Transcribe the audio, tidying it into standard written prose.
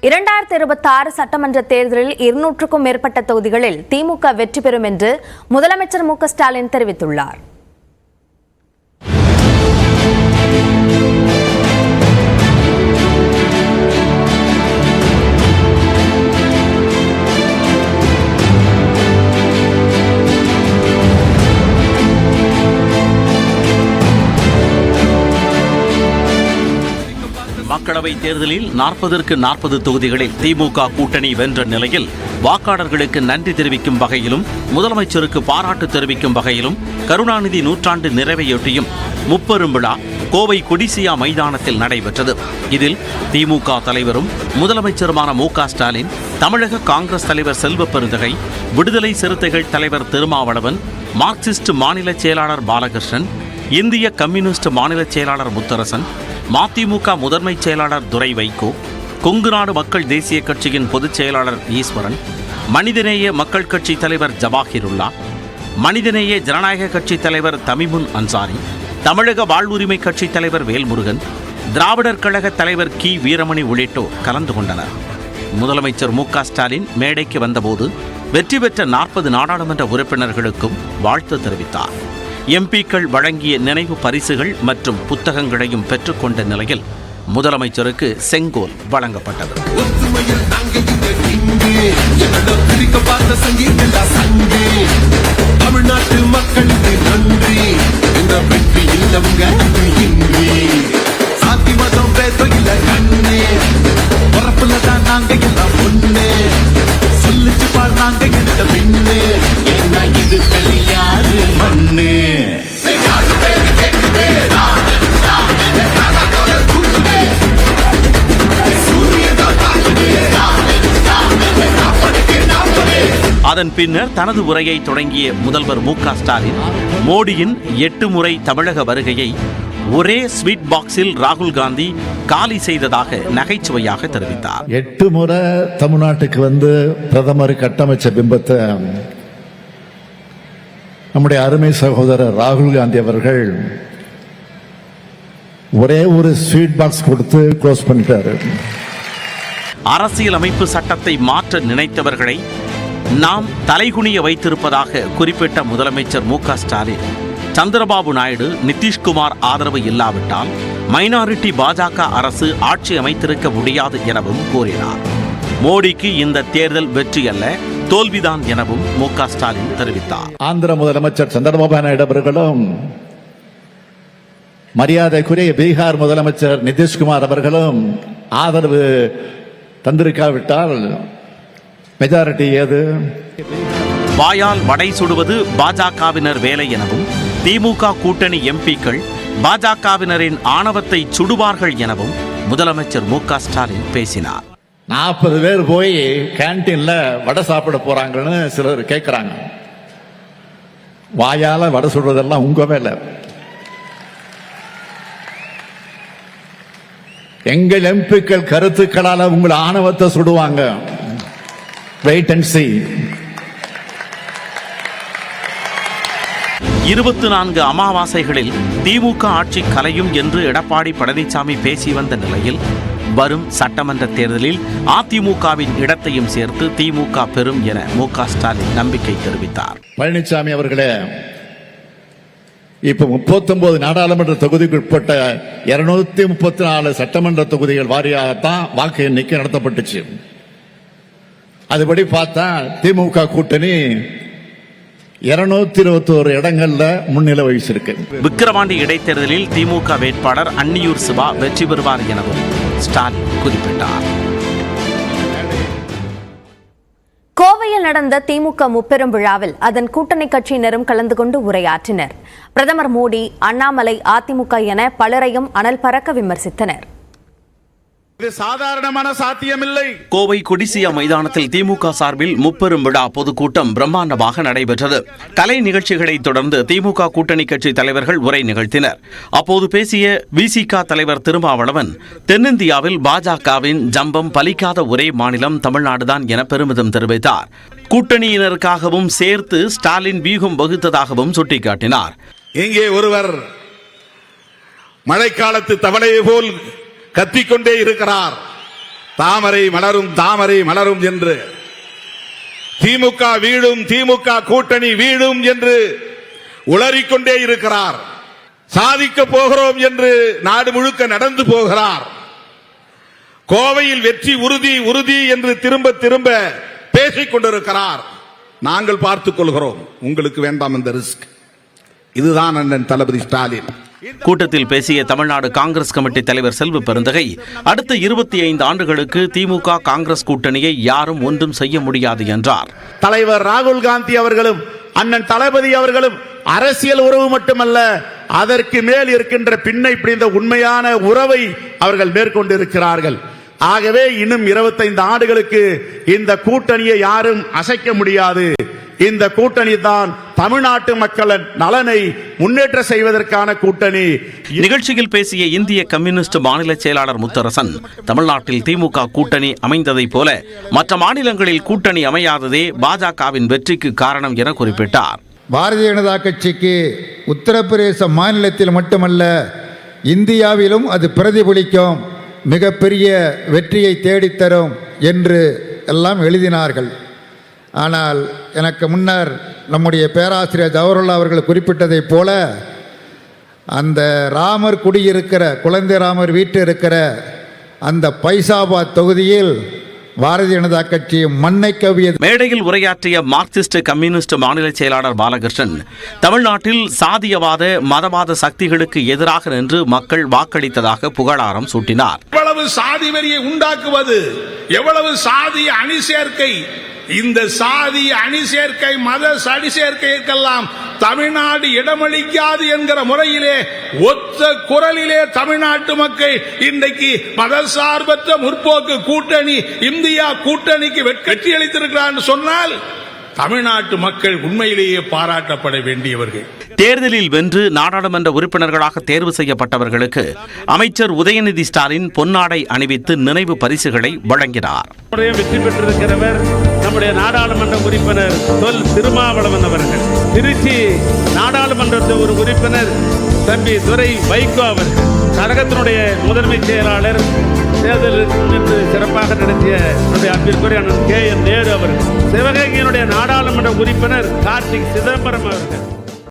2026 சட்டமன்ற தேர்தலில் 200க்கும் மேற்பட்ட தொகுதிகளில் திமுக வெற்றி பெறும் என்று முதலமைச்சர் மு க ஸ்டாலின் தெரிவித்துள்ளார். மக்களவை தேர்தலில் 40க்கு 40 தொகுதிகளில் திமுக கூட்டணி வென்ற நிலையில் வாக்காளர்களுக்கு நன்றி தெரிவிக்கும் வகையிலும் முதலமைச்சருக்கு பாராட்டு தெரிவிக்கும் வகையிலும் கருணாநிதி நூற்றாண்டு நிறைவையொட்டியும் முப்பெரும் விழா கோவை கொடிசியா மைதானத்தில் நடைபெற்றது. இதில் திமுக தலைவரும் முதலமைச்சருமான மு க ஸ்டாலின், தமிழக காங்கிரஸ் தலைவர் செல்வ பெருந்தகை, விடுதலை சிறுத்தைகள் தலைவர் திருமாவளவன், மார்க்சிஸ்ட் மாநில செயலாளர் பாலகிருஷ்ணன், இந்திய கம்யூனிஸ்ட் மாநில செயலாளர் முத்தரசன், மதிமுக முதன்மை செயலாளர் துரை வைகோ, கொங்கு நாடு மக்கள் தேசிய கட்சியின் பொதுச் செயலாளர் ஈஸ்வரன், மனிதநேய மக்கள் கட்சி தலைவர் ஜவாஹிருல்லா, மனிதநேய ஜனநாயக கட்சி தலைவர் தமிமுன் அன்சாரி, தமிழக வாழ்வுரிமை கட்சி தலைவர் வேல்முருகன், திராவிடர் கழக தலைவர் கி வீரமணி உள்ளிட்டோர் கலந்து கொண்டனர். முதலமைச்சர் மு க ஸ்டாலின் மேடைக்கு வந்தபோது வெற்றி பெற்ற 40 நாடாளுமன்ற உறுப்பினர்களுக்கும் வாழ்த்து தெரிவித்தார். எம்பிக்கள் வழங்கிய நினைவு பரிசுகள் மற்றும் புத்தகங்களையும் பெற்றுக்கொண்ட நிலையில் முதலமைச்சருக்கு செங்கோல் வழங்கப்பட்டது. தமிழ்நாட்டு மக்களுக்கு நன்றி. இந்த வெற்றி இல்லவங்க சாத்தி மதம் பேச கண்ணே உறப்புலதான் நாங்க எல்லாம் ஒண்ணு சொல்லிச்சு பார் நாங்க எடுத்த பின்னு என்ன இது கல்யாண மண்ணு. அதன் பின்னர் தனது உரையை தொடங்கிய முதல்வர் மு க ஸ்டாலின் மோடியின் 8 முறை தமிழக வருகையை ஒரே ஸ்வீட் பாக்ஸில் ராகுல் காந்தி காலி செய்ததாக நகைச்சுவையாக தெரிவித்தார். 8 முறை தமிழ்நாட்டுக்கு வந்து பிரதமர் கட்டமைச்ச பிம்பத்தை நம்முடைய அருமை சகோதரர் ராகுல் காந்தி அவர்கள் ஒரே ஒரு ஸ்வீட் பாக்ஸ் கொடுத்து க்ளோஸ் பண்ணிட்டாரு. அரசியலமைப்பு சட்டத்தை மாற்ற நினைத்தவர்களை நாம் தலைகுனிய வைத்திருப்பதாக குறிப்பிட்ட முதலமைச்சர் மு க ஸ்டாலின், சந்திரபாபு நாயுடு, நிதிஷ்குமார் ஆதரவு இல்லாவிட்டால் மைனாரிட்டி பாஜக அரசு ஆட்சி அமைத்திருக்க முடியாது எனவும் கூறினார். மோடிக்கு இந்த தேர்தல் வெற்றி அல்ல, தோல்விதான் எனவும் மு க ஸ்டாலின் தெரிவித்தார். ஆந்திர முதலமைச்சர் சந்திரபாபு நாயுடு அவர்களும் மரியாதைக்குரிய பீகார் முதலமைச்சர் நிதிஷ்குமார் அவர்களும் ஆதரவு தந்திருக்காவிட்டால் மெஜாரிட்டி ஏது? வாயால் வடை சுடுவது பாஜகவினர் வேலை எனவும், திமுக கூட்டணி எம்பிக்கள் பாஜகவினரின் ஆணவத்தை சுடுவார்கள் எனவும் முதலமைச்சர் மு க ஸ்டாலின் பேசினார். 40 பேர் போய் கேன்டீன்ல வடை சாப்பிட போறாங்கன்னு சிலர் கேட்கிறாங்க. வாயால வடை சுடுறதெல்லாம் உங்க வேலை. எங்கள் எம்பிக்கள் கருத்துக்களால உங்கள் ஆணவத்தை சுடுவாங்க. Wait and see. 24 அமாவாசைகளில் திமுக ஆட்சி கலையும் என்று எடப்பாடி பழனிசாமி பேசி வந்த நிலையில் வரும் சட்டமன்ற தேர்தலில் அதிமுகவின் இடத்தையும் சேர்த்து திமுக பெறும் என மு க ஸ்டாலின் நம்பிக்கை தெரிவித்தார். பழனிசாமி அவர்களே, இப்ப 39 நாடாளுமன்ற தொகுதிக்கு உட்பட்ட 234 சட்டமன்ற தொகுதிகள் வாரியாகத்தான் வாக்கு எண்ணிக்கை நடத்தப்பட்டுச்சு. அதுபடி பார்த்தா திமுக கூட்டணி 221 இடங்கள்ல முன்னிலை வகிச்சிருக்கு. விக்கிரவாண்டி இடைத்தேர்தலில் திமுக வேட்பாளர் அன்னியூர் சிவா வெற்றி பெறுவார் எனவும் ஸ்டாலின் குறிப்பிட்டார். கோவையில் நடந்த திமுக முப்பெரும் விழாவில் அதன் கூட்டணி கட்சியினரும் கலந்து கொண்டு உரையாற்றினர். பிரதமர் மோடி, அண்ணாமலை, அதிமுக என பலரையும் அனல் பறக்க விமர்சித்தனர். இது சாதாரணமான சாத்தியமில்லை. கோவை கொடிசியா மைதானத்தில் திமுக சார்பில் முப்பெரும் விழா பொதுக்கூட்டம் பிரம்மாண்டமாக நடைபெற்றது. கலை நிகழ்ச்சிகளை தொடர்ந்து திமுக கூட்டணி கட்சி தலைவர்கள் உரை நிகழ்த்தினர். அப்போது பேசிய விசிக தலைவர் திருமாவளவன், தென்னிந்தியாவில் பாஜகவின் ஜம்பம் பலிக்காத ஒரே மாநிலம் தமிழ்நாடுதான் என பெருமிதம் தெரிவித்தார். கூட்டணியினருக்காகவும் சேர்த்து ஸ்டாலின் வியூகம் வகுத்ததாகவும் சுட்டிக்காட்டினார். இங்கே ஒருவர் மழைக்காலத்து தவளையை போல் கத்திக்கொண்டே இருக்கிறார். தாமரை மலரும் தாமரை மலரும் என்று, திமுக வீழும், திமுக கூட்டணி வீழும் என்று உளறிக்கொண்டே இருக்கிறார். சாதிக்க போகிறோம் என்று நாடு முழுக்க நடந்து போகிறார். கோவையில் வெற்றி உறுதி உறுதி என்று திரும்ப திரும்ப பேசிக் கொண்டிருக்கிறார். நாங்கள் பார்த்துக் கொள்கிறோம், உங்களுக்கு வேண்டாம் இந்த ரிஸ்க். இதுதான் அண்ணன் தளபதி ஸ்டாலின். கூட்டத்தில் பேசிய தமிழ்நாடு காங்கிரஸ் கமிட்டி தலைவர் செல்வ பெருந்தகை, அடுத்த 25 ஆண்டுகளுக்கு திமுக காங்கிரஸ் கூட்டணியை யாரும் ஒன்றும் செய்ய முடியாது என்றார். தலைவர் ராகுல் காந்தி அவர்களும் அண்ணன் தளபதி அவர்களும் அரசியல் உறவு மட்டுமல்ல, அதற்கு மேல் இருக்கின்ற பின்னை பிடிந்த உண்மையான உறவை அவர்கள் மேற்கொண்டிருக்கிறார்கள். ஆகவே இன்னும் 25 ஆண்டுகளுக்கு இந்த கூட்டணியை யாரும் அசைக்க முடியாது. இந்த கூட்டணி தான் தமிழ்நாட்டு மக்களின் நலனை முன்னேற்ற செய்வதற்கான கூட்டணி. நிகழ்ச்சியில் பேசிய இந்திய கம்யூனிஸ்ட் மாநில செயலாளர் முத்தரசன், தமிழ்நாட்டில் திமுக கூட்டணி அமைந்ததைப் போல மற்ற மாநிலங்களில் கூட்டணி அமையாததே பாஜகவின் வெற்றிக்கு காரணம் என குறிப்பிட்டார். பாரதிய ஜனதா கட்சிக்கு உத்தரப்பிரதேச மாநிலத்தில் மட்டுமல்ல, இந்தியாவிலும் அது பிரதிபலிக்கும், மிகப்பெரிய வெற்றியை தேடித்தரும் என்று எல்லாம் எழுதினார்கள். ஆனால் எனக்கு முன்னர் நம்முடைய பேராசிரியர் ஜவஹர்லால் அவர்கள் குறிப்பிட்டதைப் போல, அந்த ராமர் குடியிருக்கிற, குழந்தை ராமர் வீட்டு இருக்கிற அந்த பைசாபாத் தொகுதியில் பாரதிய ஜனதா கட்சி மண்ணை கவ்வியது. மேடையில் உரையாற்றிய மார்க்சிஸ்ட் கம்யூனிஸ்ட் மாநில செயலாளர் பாலகிருஷ்ணன், தமிழ்நாட்டில் சாதியவாத மதவாத சக்திகளுக்கு எதிராக நின்று மக்கள் வாக்களித்ததாக புகழாரம் சூட்டினார். எவ்வளவு சாதி வெறியை உண்டாக்குவது, எவ்வளவு சாதி அணி சேர்க்கை, இந்த சாதி அணி சேர்க்கை, மத சடி சேர்க்கைக்கெல்லாம் தமிழ்நாடு இடமளிக்காது என்கிற முறையிலே ஒத்த குரலிலே தமிழ்நாட்டு மக்கள் இன்றைக்கு மதசார்பற்ற முற்போக்கு கூட்டணி இந்தியா கூட்டணிக்கு வெற்றி அளித்திருக்கிறார் என்று சொன்னால் தமிழ்நாட்டு மக்கள் உண்மையிலேயே பாராட்டப்பட வேண்டியவர்கள். தேர்தலில் வென்று நாடாளுமன்ற உறுப்பினர்களாக தேர்வு செய்யப்பட்டவர்களுக்கு அமைச்சர் உதயநிதி ஸ்டாலின் பொன்னாடை அணிவித்து நினைவு பரிசுகளை வழங்கினார். வெற்றி பெற்றிருக்கிறவர் நம்முடைய நாடாளுமன்ற உறுப்பினர் தொல் திருமாவளவன் அவர்கள். திருச்சி நாடாளுமன்ற ஒரு உறுப்பினர் தம்பி துரை வைகோ அவர்கள். கழகத்தினுடைய முதன்மை செயலாளர் தேர்தலில் நின்று சிறப்பாக நடத்திய அன்பிற்குரிய அண்ணன் KN நேரு அவர்கள். சிவகங்கையினுடைய நாடாளுமன்ற உறுப்பினர் கார்த்திக் சிதம்பரம் அவர்கள்.